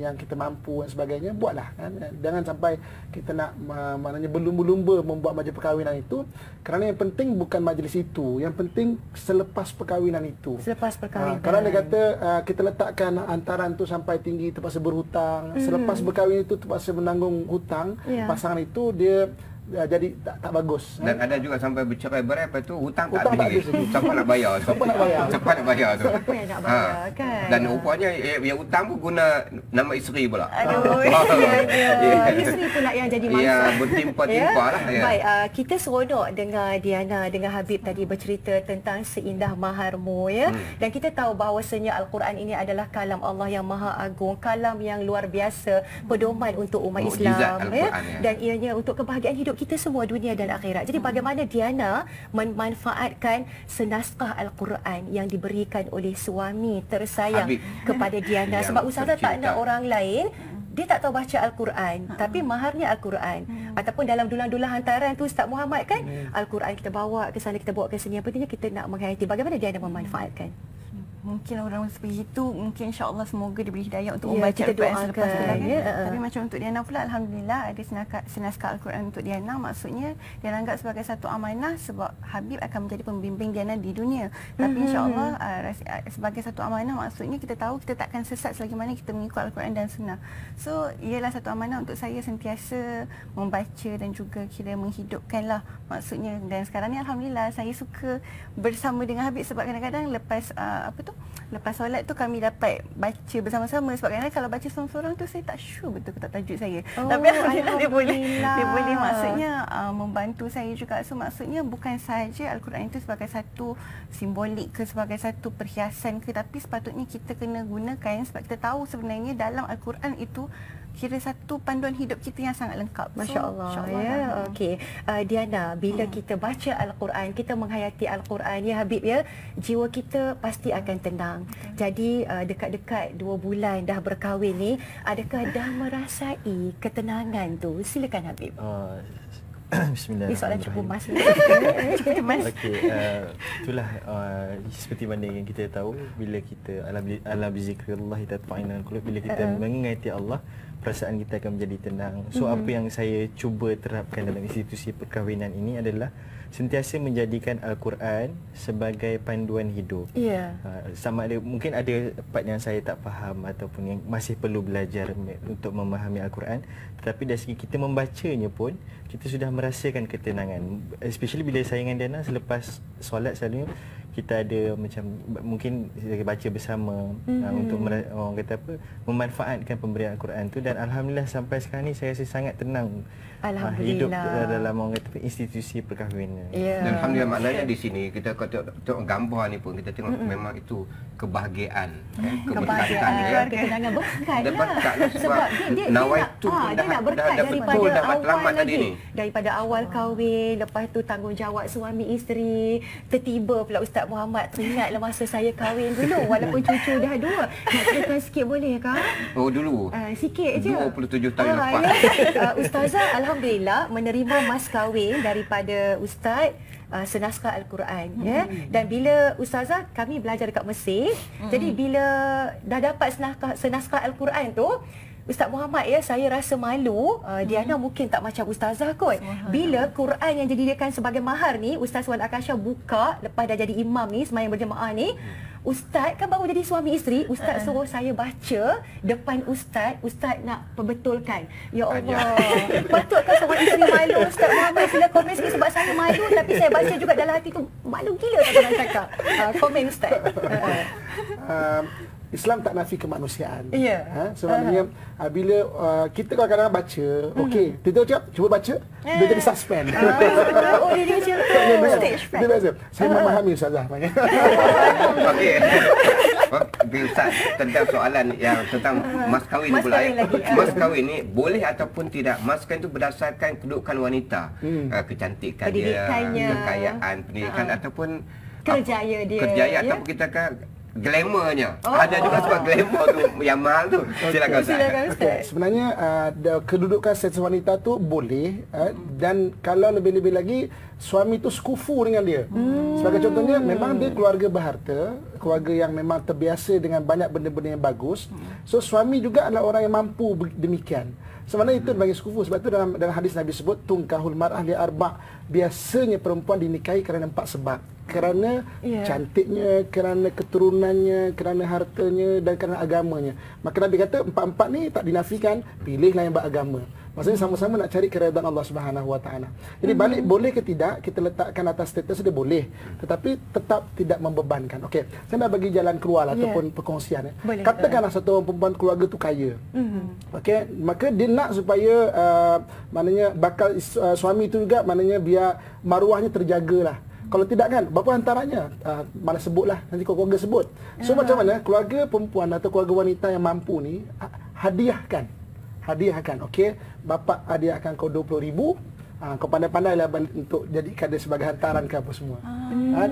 yang kita mampu dan sebagainya, buatlah kan. Jangan sampai kita nak maknanya berlumba-lumba membuat majlis perkahwinan itu, kerana yang penting bukan majlis itu, yang penting selepas perkahwinan itu. Selepas perkahwinan. Kalau anda kata kita letakkan hantaran tu sampai tinggi, terpaksa berhutang, selepas berkahwin itu terpaksa menanggung hutang, pasangan itu dia jadi tak bagus. Dan ada juga sampai bercerai berai, lepas tu hutang tak habis. Siapa nak bayar? Siapa nak bayar? Siapa nak bayar tu? Siapa yang nak bayar kan? Dan rupanya yang hutang pun guna nama isteri pula. Aduh. Isteri pula yang jadi mangsa. Ya, bertimpa-timpa lah. Baik, kita seronok dengar Diana dengan Habib tadi bercerita tentang seindah maharmu ya. Dan kita tahu bahawasanya Al-Quran ini adalah kalam Allah yang Maha Agung, kalam yang luar biasa, pedoman untuk umat Islam ya. Dan ianya untuk kebahagiaan hidup kita semua dunia dan akhirat. Jadi bagaimana Diana memanfaatkan senaskah Al-Quran yang diberikan oleh suami tersayang Habib kepada Diana, sebab Ustazah tak nak orang lain dia tak tahu baca Al-Quran, tapi maharnya Al-Quran. Ataupun dalam dulang-dulang hantaran tu Ustaz Muhammad kan, Al-Quran kita bawa ke sana, kita bawa ke sini. Yang pentingnya kita nak menghayati. Bagaimana dia nak memanfaatkan? Mungkin orang seperti itu, mungkin insya-Allah semoga diberi hidayah untuk membaca Al-Quran selepas tu lah. Tapi macam untuk Diana pula, alhamdulillah ada senaskah Al-Quran untuk Diana. Maksudnya dia anggap sebagai satu amanah, sebab Habib akan menjadi pembimbing Diana di dunia. Tapi insya-Allah sebagai satu amanah, maksudnya kita tahu kita takkan sesat selagi mana kita mengikut Al-Quran dan Sunnah. So ialah satu amanah untuk saya sentiasa membaca dan juga kira menghidupkanlah maksudnya. Dan sekarang ni alhamdulillah saya suka bersama dengan Habib, sebab kadang-kadang lepas solat tu kami dapat baca bersama-sama. Sebab kadang-kadang kalau baca seorang-seorang tu saya tak sure betul ke tak tajuk saya. Tapi alhamdulillah dia boleh maksudnya membantu saya juga. So maksudnya bukan sahaja Al-Quran itu sebagai satu simbolik ke, sebagai satu perhiasan ke, tapi sepatutnya kita kena gunakan sebab kita tahu sebenarnya dalam Al-Quran itu kira satu panduan hidup kita yang sangat lengkap. Masya-Allah ya. Okey. Diana, bila kita baca Al-Quran, kita menghayati Al-Quran ya Habib ya, jiwa kita pasti akan tenang. Jadi dekat-dekat 2 bulan dah berkahwin ni, adakah dah merasai ketenangan tu? Silakan Habib. Bismillahirrahmanirrahim. Ini soalan cukup mas. Okey, itulah seperti mana yang kita tahu, bila kita ala bizikrillah tatma'innul qulub, bila kita mengingati Allah, perasaan kita akan menjadi tenang. So apa yang saya cuba terapkan dalam institusi perkahwinan ini adalah sentiasa menjadikan Al-Quran sebagai panduan hidup. Ya. Sama ada mungkin ada part yang saya tak faham ataupun yang masih perlu belajar untuk memahami Al-Quran, tetapi dari segi kita membacanya pun kita sudah merasakan ketenangan. Especially bila saya dengan Diana selepas solat selalunya kita ada macam mungkin baca bersama untuk orang kata apa, memanfaatkan pemberian Al-Quran tu. Dan alhamdulillah sampai sekarang ni saya rasa sangat tenang hidup dalam orang kata institusi perkahwinan. Dan alhamdulillah maknanya di sini kita tengok gambar ni pun kita tengok memang itu kebahagiaan, keberkatan ya. Ketenangan berkat lah. Berkat lah sebab dia nawaitu pun dia nak berkat daripada awal lagi. Daripada awal kahwin, lepas tu tanggungjawab suami isteri. Tiba-tiba pula Ustaz Muhammad teringatlah masa saya kahwin dulu, walaupun cucu dah 2. Nak ceritakan sikit boleh kah? Oh dulu. Sikit je. 27 tahun lepas. Ustazah alhamdulillah menerima mas kahwin daripada ustaz senaskah Al-Quran ya. Dan bila ustazah, kami belajar dekat Mesir. Jadi bila dah dapat senaskah Al-Quran tu, Ustaz Muhammad ya, saya rasa malu. Diana mungkin tak macam ustazah kot. Bila Quran yang dijadikan sebagai mahar ni, Ustaz Wan Akasha buka lepas dah jadi imam ni, sembahyang berjemaah ni, Ustaz kan baru jadi suami isteri, Ustaz suruh saya baca depan Ustaz. Ustaz nak perbetulkan. Ya Allah, patutkah seorang isteri malu? Ustaz Muhammad sila komen sikit, sebab saya malu tapi saya baca juga dalam hati tu malu gila tak nak cakap. Komen Ustaz. Islam tak nafi kemanusiaan. Ya. Sebenarnya bila kita kadang-kadang baca, okey, tiba-tiba cakap cuba baca, dia jadi suspend. Oh, dia macam stage fright. Saya memahami ustazah. Okey. Ustaz, tentang soalan yang tentang mas kahwin pula. Mas kahwin ni boleh ataupun tidak? Mas kahwin itu berdasarkan kedudukan wanita, kecantikan dia, kekayaan, pendidikan ataupun kerjaya dia. Kerjaya ataupun kita kan glamournya. Ada juga sebab glamour tu yang mahal tu. Silakan Ustaz. Okay. Sebenarnya kedudukan status wanita tu boleh, dan kalau lebih-lebih lagi suami tu sekufu dengan dia. Sebagai contohnya, memang dia keluarga berharta, keluarga yang memang terbiasa dengan banyak benda-benda yang bagus. So suami juga adalah orang yang mampu demikian. Sebenarnya itu bagi sekufu. Sebab tu dalam hadis Nabi sebut tungkahul mar'ah li arba'. biasanya perempuan dinikahi kerana 4 sebab. Kerana cantiknya, kerana keturunannya, kerana hartanya dan kerana agamanya. Maka Nabi kata 4-4 ni tak dinafikan, pilihlah yang beragama. Maksudnya sama-sama nak cari keredaan Allah Subhanahu Wa Taala. Jadi balik boleh ke tidak kita letakkan atas status dia boleh, tetapi tetap tidak membebankan. Okey, saya nak bagi jalan keluar ataupun perkongsian. Katakanlah satu orang perempuan keluarga tu kaya. Okey, maka dia nak supaya maknanya bakal suami tu juga maknanya biar maruahnya terjagalah. Kalau tidak kan, bapa antaranya malah sebutlah, nanti keluarga sebut. So macam mana keluarga perempuan atau keluarga wanita yang mampu ni hadiahkan, okey, bapa hadiahkan kau 20,000, kau pandai-pandailah untuk jadikan dia sebagai hantaran ke apa semua.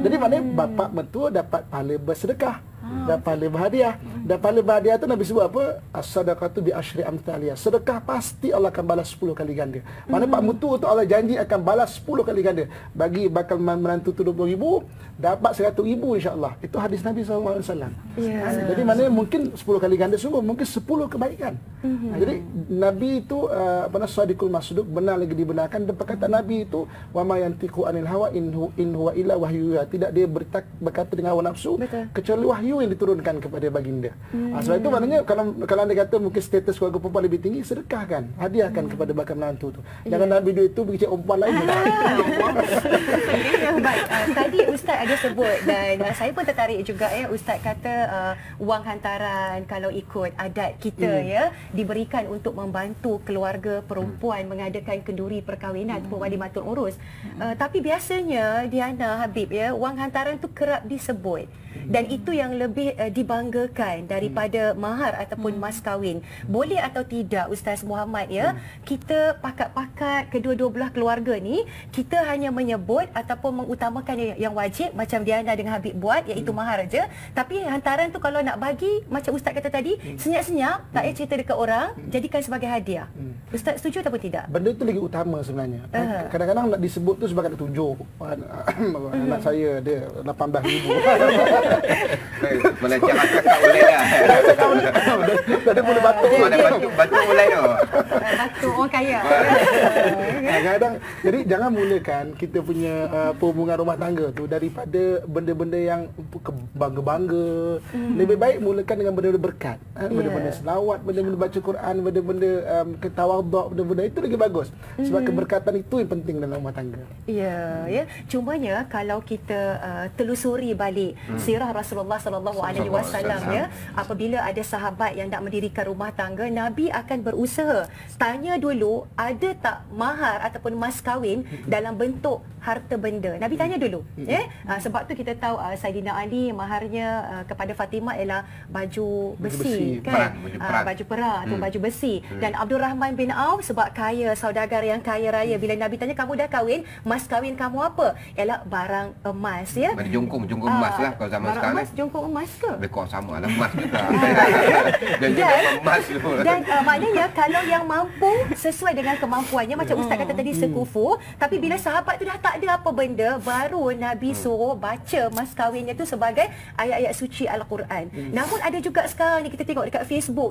Jadi maknanya bapa mentua dapat pahala bersedekah, dapat pahala berhadiah. Dan pahala berhadiah tu Nabi sebut apa? As-sadaqatu bi asyri amthaliha. Sedekah pasti Allah akan balas 10 kali ganda. Maknanya pak mentua tu Allah janji akan balas 10 kali ganda. Bagi bakal menantu tu 20,000, dapat 100,000 insya-Allah. Itu hadis Nabi SAW. Jadi maknanya mungkin 10 kali ganda sungguh, mungkin 10 kebaikan. Jadi Nabi itu sadiqul masduq, benar lagi dibenarkan. Dan perkataan Nabi itu wa ma yantiqu anil hawa in huwa illa wahyu. Tidak dia berkata dengan hawa nafsu kecuali wahyu yang diturunkan kepada baginda. Sebab itu maknanya kalau anda kata mungkin status keluarga perempuan lebih tinggi, sedekahkan, hadiahkan kepada bakal menantu tu. Jangan Nabi duit tu pergi cari perempuan lain. Baik, tadi Ustaz ada sebut dan saya pun tertarik juga Ustaz kata wang hantaran kalau ikut adat kita diberikan untuk membantu keluarga perempuan mengadakan kenduri perkahwinan ataupun wali matul urus. Tapi biasanya Diana, Habib wang hantaran tu kerap disebut dan itu yang lebih dibanggakan daripada mahar ataupun mas kahwin. Boleh atau tidak Ustaz Muhammad kita pakat-pakat kedua-dua belah keluarga ni kita hanya menyebut ataupun mengutamakan yang wajib macam Diana dengan Habib buat iaitu mahar aja, tapi hantaran tu kalau nak bagi macam Ustaz kata tadi senyap-senyap tak payah cerita dekat orang, jadikan sebagai hadiah. Ustaz setuju ataupun tidak? Benda tu lagi utama sebenarnya. Kadang-kadang nak disebut tu sebagai nak tunjuk anak saya dia 18,000. Mana cakap boleh dah. Ada boleh batuk. Mana batuk mulai tu. Batuk orang kaya. Kadang-kadang jadi jangan mulakan kita punya hubungan rumah tangga tu daripada benda-benda yang bangga-bangga. Lebih baik mulakan dengan benda-benda berkat. Benda-benda selawat, benda-benda baca Quran, benda-benda ketawaduk, benda-benda itu lagi bagus. Sebab keberkatan itu yang penting dalam rumah tangga. Ya. Cumanya kalau kita telusuri balik sirah Rasulullah sallallahu alaihi wasallam apabila ada sahabat yang nak mendirikan rumah tangga, Nabi akan berusaha tanya dulu ada tak mahar ataupun mas kahwin dalam bentuk harta benda. Nabi tanya dulu. Sebab tu kita tahu Saidina Ali maharnya kepada Fatimah ialah baju besi kan? Baju perang atau baju besi. Dan Abdul Rahman bin Auf sebab kaya, saudagar yang kaya raya, bila Nabi tanya kamu dah kahwin, mas kahwin kamu apa? Ialah barang emas Baju jongkong emas lah kalau zaman sekarang. Emas, jongkong emas ke? Lekor sama lah, emas juga. Dan maknanya kalau yang mampu sesuai dengan kemampuannya macam Ustaz kata tadi sekufu, tapi bila sahabat tu dah tak ada apa benda, baru Nabi suruh baca mas kahwinnya tu sebagai ayat-ayat suci Al-Quran. Namun ada juga sekarang ni kita tengok dekat Facebook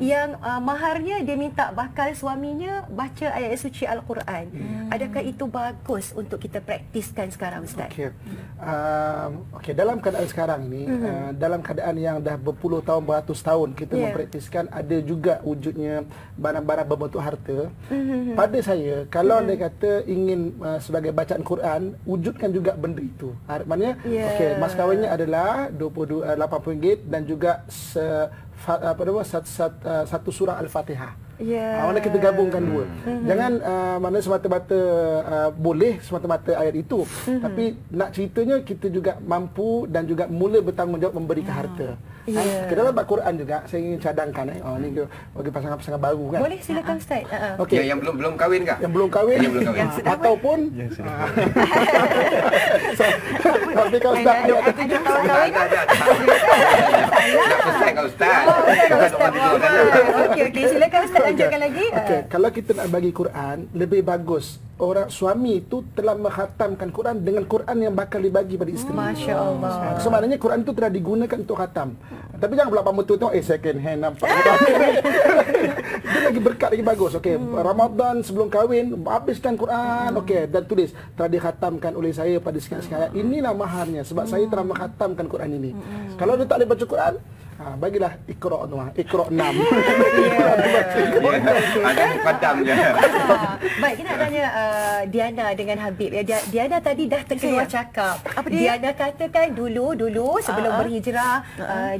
yang maharnya dia minta bakal suaminya baca ayat-ayat suci Al-Quran. Adakah itu bagus untuk kita praktiskan sekarang Ustaz? Okey, dalam keadaan sekarang ini, dalam keadaan yang dah berpuluh tahun, beratus tahun kita mempraktiskan, ada juga wujudnya barang-barang berbentuk harta. Pada saya, kalau anda kata ingin sebagai bacaan Quran, wujudkan juga benda itu. Maknanya, okey, mas kahwinnya adalah RM80 dan juga satu surah Al-Fatihah. Mana kita gabungkan dua. Jangan mana semata-mata boleh semata-mata ayat itu, tapi nak ceritanya kita juga mampu dan juga mula bertanggungjawab memberikan harta. Ke dalam Al-Quran juga saya ingin cadangkan ni bagi pasangan-pasangan baru kan. Boleh silakan Ustaz. Okey, yang belum kahwin ke? Yang belum kahwin, ataupun tapi kalau Ustaz nak pesan kat Ustaz. Okey, silakan Ustaz lanjutkan lagi. Okey, kalau kita nak bagi Quran, lebih bagus orang suami itu telah menghatamkan Quran dengan Quran yang bakal dibagi pada isteri. Masya-Allah. So maknanya Quran itu telah digunakan untuk khatam. Tapi jangan pula pamu tu tengok second hand nampak. Itu lagi berkat, lagi bagus. Okey, Ramadan sebelum kahwin habiskan Quran. Okey, dan tulis telah dikhatamkan oleh saya pada sekian-sekian ayat. Inilah maharnya sebab saya telah menghatamkan Quran ini. Kalau dia tak boleh baca Quran, bagilah Iqra' tu, Iqra' 6. Ada mukadam je. Baik, kita nak tanya Diana dengan Habib. Diana tadi dah terkeluar cakap. Apa dia? Diana katakan dulu sebelum berhijrah,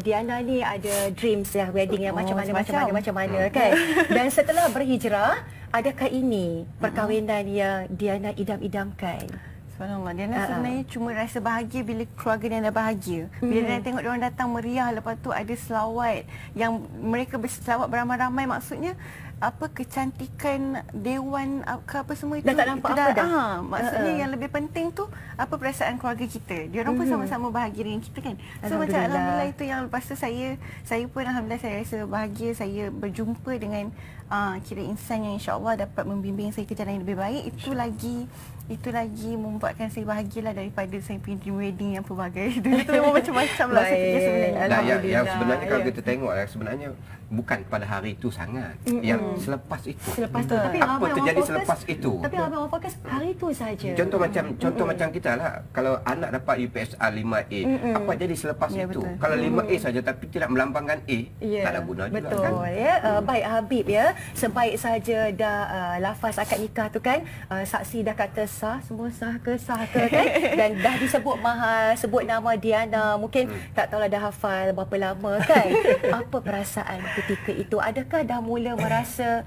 Diana ni ada dreams lah wedding yang macam mana kan. Dan setelah berhijrah, adakah ini perkahwinan yang Diana idam-idamkan? Subhanallah, Diana sebenarnya cuma rasa bahagia bila keluarga Diana bahagia. Bila Diana tengok diorang datang meriah, lepas tu ada selawat yang mereka berselawat beramai-ramai, maksudnya apa kecantikan dewan apa semua itu dah tak nampak apa dah. Maksudnya yang lebih penting tu apa perasaan keluarga kita. Diorang pun sama-sama bahagia dengan kita kan. So macam alhamdulillah itu yang lepas tu saya pun alhamdulillah saya rasa bahagia saya berjumpa dengan kira insan yang insya-Allah dapat membimbing saya ke jalan yang lebih baik. Itu lagi membuatkan saya bahagialah daripada saya pergi dream wedding yang pelbagai. Itu memang macam-macam lah sebenarnya. Alhamdulillah. Yang sebenarnya kalau kita tengok sebenarnya bukan pada hari itu sangat. Yang selepas itu. Tapi apa terjadi selepas itu? Tapi abang fokus hari itu saja. Contoh macam kita lah. Kalau anak dapat UPSR 5A, apa jadi selepas itu? Betul. Kalau 5A saja tapi tidak melambangkan A, tak ada guna juga betul, kan? Ya. Baik Habib ya. Sebaik saja dah lafaz akad nikah tu kan, saksi dah kata sah, semua sah ke kan, dan dah disebut mahal, sebut nama Diana, mungkin tak tahulah dah hafal berapa lama kan. Apa perasaan ketika itu? Adakah dah mula merasa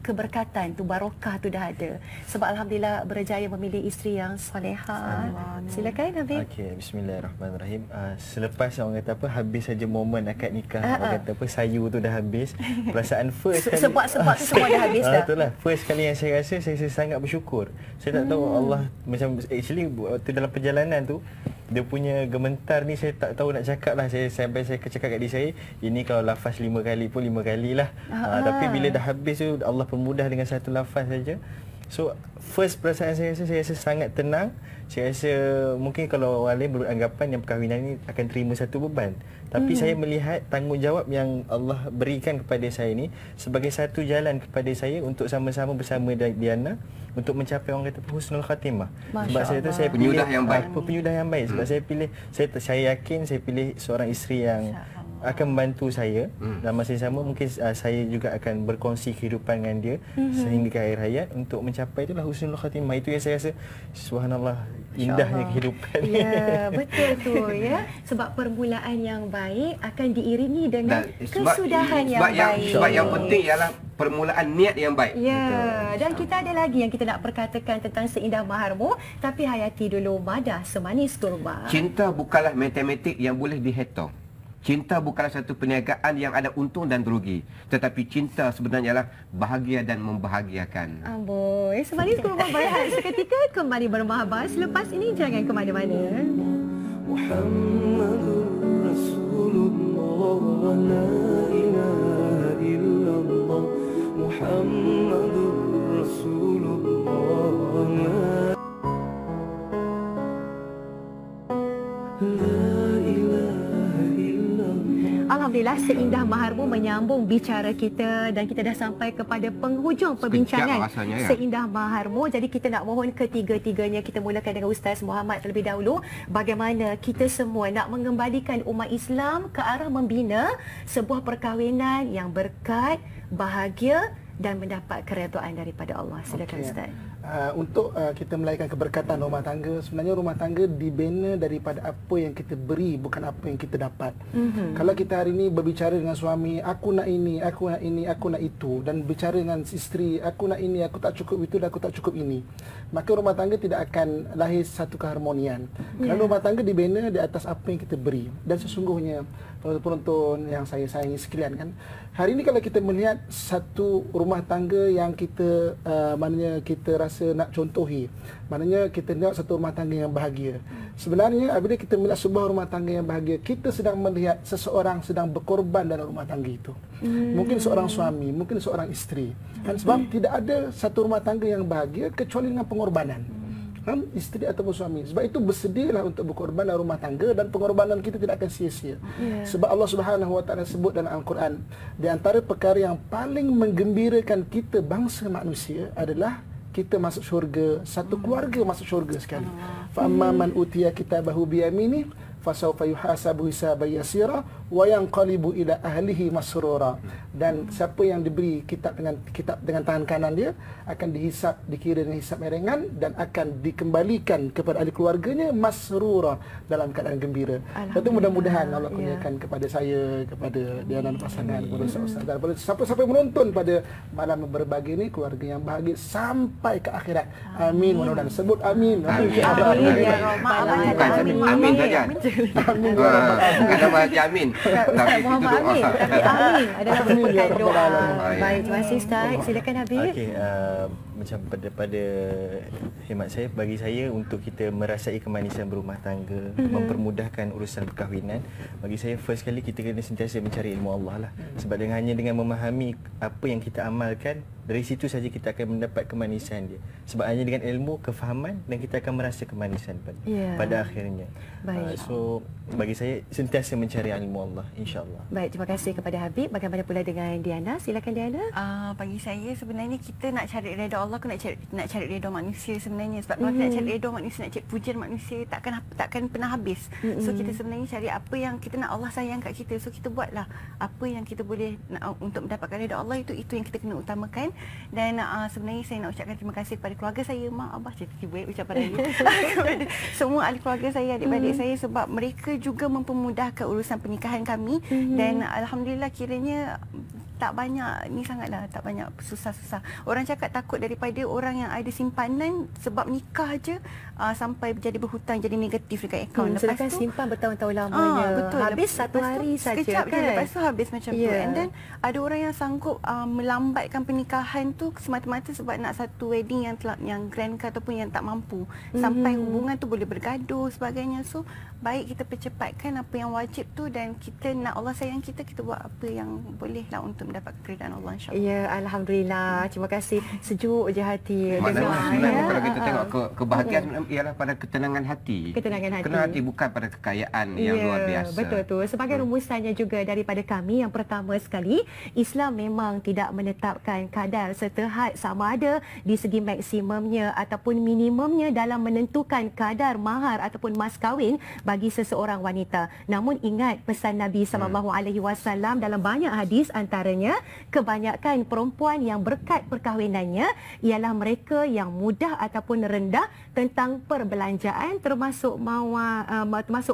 keberkatan tu, barokah tu dah ada? Sebab alhamdulillah berjaya memilih isteri yang solehah. Silakan Habib. Okey, bismillahirrahmanirrahim. Selepas orang kata apa, habis saja momen akad nikah, orang kata apa, sayu tu dah habis. Perasaan first kali sebab tu semua dah habis dah. Itulah first kali yang saya rasa saya sangat bersyukur. Saya tak tahu Allah macam actually waktu dalam perjalanan tu dia punya gementar ni saya tak tahu nak cakap lah. Sampai saya cakap kat diri saya, ini kalau lafaz 5 kali pun 5 kali lah. Tapi bila dah habis tu Allah permudah dengan satu lafaz saja. So first perasaan saya rasa sangat tenang. Saya rasa mungkin kalau orang lain beranggapan yang perkahwinan ni akan terima satu beban, tapi saya melihat tanggungjawab yang Allah berikan kepada saya ni sebagai satu jalan kepada saya untuk sama-sama bersama Diana untuk mencapai orang kata husnul khatimah. Sebab saya tu saya pilih penyudah yang baik. Penyudah yang baik. Sebab saya yakin saya pilih seorang isteri yang akan membantu saya dalam masa yang sama. Mungkin saya juga akan berkongsi kehidupan dengan dia sehingga ke akhir hayat untuk mencapai itulah husnul khatimah. Itu yang saya rasa subhanallah indahnya kehidupan. Ya, betul tu ya. Sebab permulaan yang baik akan diiringi dengan kesudahan yang baik. Sebab yang penting ialah permulaan niat yang baik. Ya, betul. Dan kita ada lagi yang kita nak perkatakan tentang seindah maharmu, tapi hayati dulu madah semanis kurma. Cinta bukanlah matematik yang boleh dihitung. Cinta bukanlah satu perniagaan yang ada untung dan rugi. Tetapi cinta sebenarnya adalah bahagia dan membahagiakan. Amboi, semanis kurma berehat seketika kembali bermahabas. Lepas ini jangan ke mana-mana. Muhammadur Rasulullah, la ilaha illallah. Muhammadur Rasulullah, Alhamdulillah, seindah maharmu menyambung bicara kita dan kita dah sampai kepada penghujung perbincangan seindah maharmu. Jadi kita nak mohon ketiga-tiganya, kita mulakan dengan Ustaz Muhammad terlebih dahulu. Bagaimana kita semua nak mengembalikan umat Islam ke arah membina sebuah perkahwinan yang berkat, bahagia dan mendapat keredaan daripada Allah. Silakan Ustaz. Untuk kita melahirkan keberkatan rumah tangga, sebenarnya rumah tangga dibina daripada apa yang kita beri, bukan apa yang kita dapat. Kalau kita hari ini berbicara dengan suami, aku nak ini, aku nak ini, aku nak itu, dan bicara dengan isteri, aku nak ini, aku tak cukup itu dan aku tak cukup ini, maka rumah tangga tidak akan lahir satu keharmonian. Kerana rumah tangga dibina di atas apa yang kita beri. Dan sesungguhnya penonton yang saya sayangi sekalian kan. Hari ini kalau kita melihat satu rumah tangga yang kita maknanya kita rasa nak contohi, maknanya kita lihat satu rumah tangga yang bahagia. Sebenarnya apabila kita melihat sebuah rumah tangga yang bahagia, kita sedang melihat seseorang sedang berkorban dalam rumah tangga itu. Mungkin seorang suami, mungkin seorang isteri. Kan sebab tidak ada satu rumah tangga yang bahagia kecuali dengan pengorbanan. Isteri ataupun suami. Sebab itu bersedialah untuk berkorban dalam rumah tangga dan pengorbanan kita tidak akan sia-sia. Sebab Allah Subhanahu Wa Taala sebut dalam Al-Quran, di antara perkara yang paling menggembirakan kita bangsa manusia adalah kita masuk syurga, satu keluarga masuk syurga sekali. Fa amma man utiya kitabahu bi yamini fasawfa yuhasabu hisaban yasira wa yanqalibu ila ahlihi masrura. Dan siapa yang diberi kitab dengan tangan kanan dia akan dihisap, dikira dengan hisap yang ringan dan akan dikembalikan kepada ahli keluarganya masrura, dalam keadaan gembira. Tentu mudah-mudahan Allah kurniakan kepada saya, kepada Diana dan pasangan, kepada ustaz dan kepada siapa-siapa yang menonton pada malam berbagi ini, keluarga yang bahagia sampai ke akhirat. Amin. Mudah-mudahan sebut amin. Amin saja. Amin. Ada bahagia amin. Tapi Muhammad itu doa. Amin. Tapi amin adalah merupakan doa. Baik. Baik, terima kasih Ustaz. Silakan Habib. Okey, macam pada khidmat saya, bagi saya untuk kita merasai kemanisan berumah tangga, mempermudahkan urusan perkahwinan, bagi saya first kali kita kena sentiasa mencari ilmu Allah lah. Sebab hanya dengan memahami apa yang kita amalkan, dari situ saja kita akan mendapat kemanisan dia. Sebab hanya dengan ilmu, kefahaman, dan kita akan merasa kemanisan pada akhirnya. Baik. So bagi saya sentiasa mencari ilmu Allah, insya-Allah. Baik, terima kasih kepada Habib. Bagaimana pula dengan Diana? Silakan Diana. Bagi saya sebenarnya kita nak cari redha Allah, nak cari redha manusia sebenarnya. Sebab kalau nak cari redha manusia, nak cari pujian manusia, takkan pernah habis. So kita sebenarnya cari apa yang kita nak Allah sayang kat kita. So kita buatlah apa yang kita boleh untuk mendapatkan redha Allah, itu yang kita kena utamakan. Dan sebenarnya saya nak ucapkan terima kasih kepada keluarga saya, mak, abah, tiba-tiba ucapan raya kepada semua ahli keluarga saya, adik-beradik saya, sebab mereka juga mempermudahkan urusan pernikahan kami. Dan alhamdulillah kiranya tak banyak ni sangatlah, tak banyak susah-susah. Orang cakap takut daripada orang yang ada simpanan sebab nikah aja sampai jadi berhutang, jadi negatif dekat akaun. Lepas tu simpan bertahun-tahun lamanya. Betul. Habis satu hari saja kan. Lepas tu habis macam tu. And then ada orang yang sanggup melambatkan pernikahan tu semata-mata sebab nak satu wedding yang grand ke ataupun yang tak mampu. Sampai hubungan tu boleh bergaduh sebagainya. So baik kita percepatkan apa yang wajib tu, dan kita nak Allah sayang kita, kita buat apa yang boleh lah untuk mendapat keridaan Allah, insya-Allah. Ya, alhamdulillah. Terima kasih. Sejuk je hati. Sebenarnya kalau kita tengok kebahagiaan ialah pada ketenangan hati. Ketenangan hati. Ketenangan hati bukan pada kekayaan yang luar biasa. Betul tu. Sebagai rumusannya juga daripada kami, yang pertama sekali, Islam memang tidak menetapkan kadar setahap sama ada di segi maksimumnya ataupun minimumnya dalam menentukan kadar mahar ataupun mas kahwin bagi seseorang wanita. Namun ingat pesan Nabi SAW dalam banyak hadis, antaranya kebanyakan perempuan yang berkat perkahwinannya ialah mereka yang mudah ataupun rendah tentang perbelanjaan, termasuk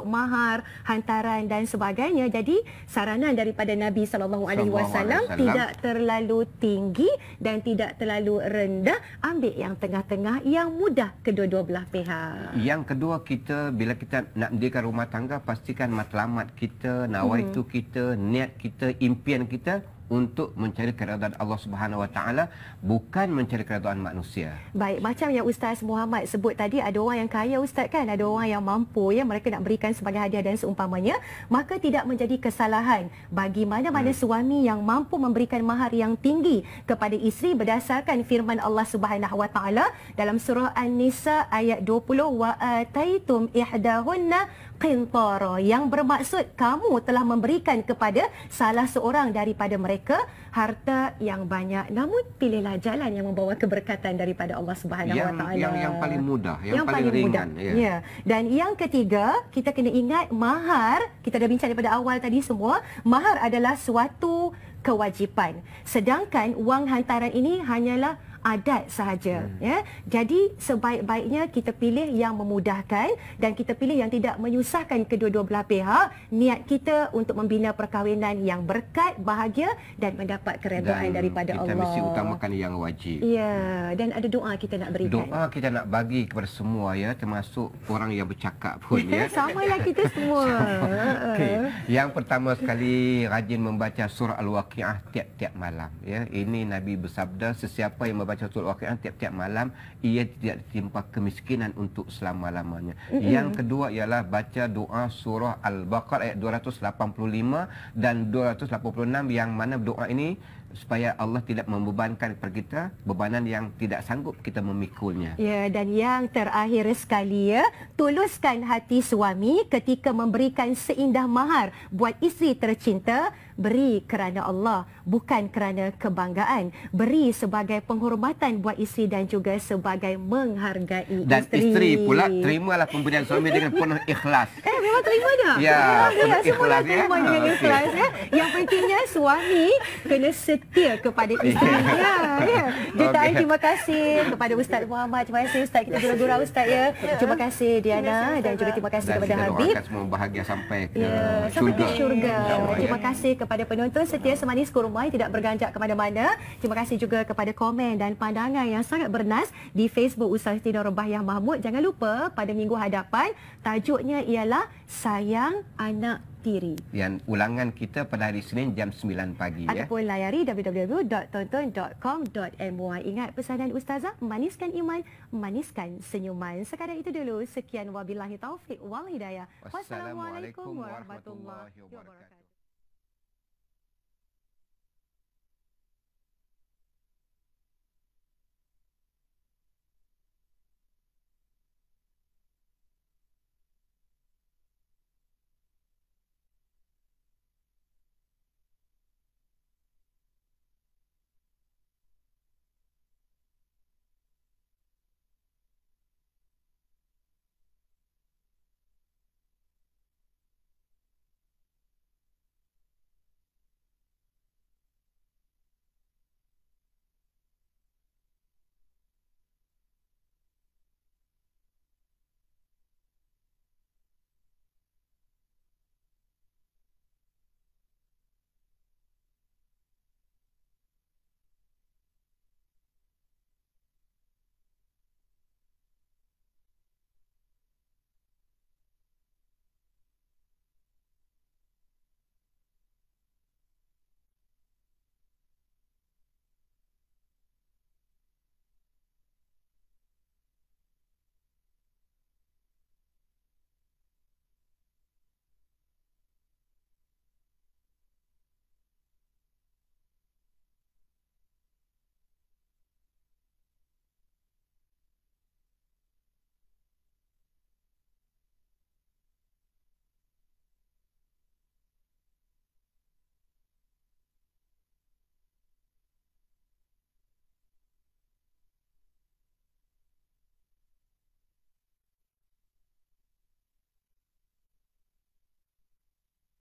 mahar, hantaran dan sebagainya. Jadi saranan daripada Nabi SAW tidak terlalu tinggi dan tidak terlalu rendah, ambil yang tengah-tengah yang mudah kedua-dua belah pihak. Yang kedua, kita bila kita nak mendirikan rumah tangga, pastikan matlamat kita, nawaitu kita, niat kita, impian kita untuk mencari keredaan Allah Subhanahu Wa Taala, bukan mencari keredaan manusia. Baik, macam yang Ustaz Muhammad sebut tadi, ada orang yang kaya Ustaz kan, ada orang yang mampu ya, mereka nak berikan sebagai hadiah dan seumpamanya, maka tidak menjadi kesalahan bagi mana-mana suami yang mampu memberikan mahar yang tinggi kepada isteri berdasarkan firman Allah Subhanahu Wa Taala dalam surah An-Nisa ayat 20, wa ataitum ihdahunna qintara, yang bermaksud kamu telah memberikan kepada salah seorang daripada mereka harta yang banyak, namun pilihlah jalan yang membawa keberkatan daripada Allah Subhanahu Wa Taala. Yang paling mudah, yang paling ringan. Ya. Dan yang ketiga, kita kena ingat mahar, kita dah bincang daripada awal tadi semua, mahar adalah suatu kewajipan. Sedangkan wang hantaran ini hanyalah adat sahaja. Ya. Jadi sebaik-baiknya kita pilih yang memudahkan dan kita pilih yang tidak menyusahkan kedua-dua belah pihak. Niat kita untuk membina perkahwinan yang berkat, bahagia dan mendapat keredaan daripada kita Allah. Kita mesti utamakan yang wajib. Ya, dan ada doa kita nak berikan. Doa kita nak bagi kepada semua ya, termasuk orang yang bercakap pun ya. Samalah kita semua. Okay. Yang pertama sekali, rajin membaca surah Al-Waqiah tiap-tiap malam ya. Ini Nabi bersabda, sesiapa yang membaca surah Al-Waqiah tiap-tiap malam, ia tidak ditimpa kemiskinan untuk selama-lamanya. Yang kedua ialah baca doa surah Al-Baqarah ayat 285 dan 286, yang mana doa ini supaya Allah tidak membebankan kepada kita bebanan yang tidak sanggup kita memikulnya. Ya, dan yang terakhir sekali ya, tuluskan hati suami ketika memberikan seindah mahar buat isteri tercinta. Beri kerana Allah, bukan kerana kebanggaan. Beri sebagai penghormatan buat isteri dan juga sebagai menghargai dan isteri. Isteri pula terimalah pemberian suami dengan penuh ikhlas. Memang terima dah. Ya, penuh ikhlas ya. Terima dengan ikhlas ya. Yang pentingnya suami kena setia kepada isteri. Ya. Jutaan terima kasih kepada Ustaz Muhammad. Terima kasih Ustaz kita gurau-gurau Ustaz ya. Terima kasih Diana dan juga terima kasih kepada Habib. Dan semua bahagia sampai ke sampai ke syurga. Ya. Terima kasih kepada penonton setia Semanis Kurma yang tidak berganjak ke mana-mana. Terima kasih juga kepada komen dan pandangan yang sangat bernas di Facebook Ustaz Tino Rubaiyah Mahmud. Jangan lupa pada minggu hadapan tajuknya ialah Sayang Anak Tiri. Yang ulangan kita pada hari Senin jam 9 pagi ya. Ataupun layari www.tonton.com.my. Ingat pesanan Ustazah, maniskan iman, maniskan senyuman. Sekadar itu dulu. Sekian wabillahi taufik wal hidayah. Wassalamualaikum warahmatullahi wabarakatuh.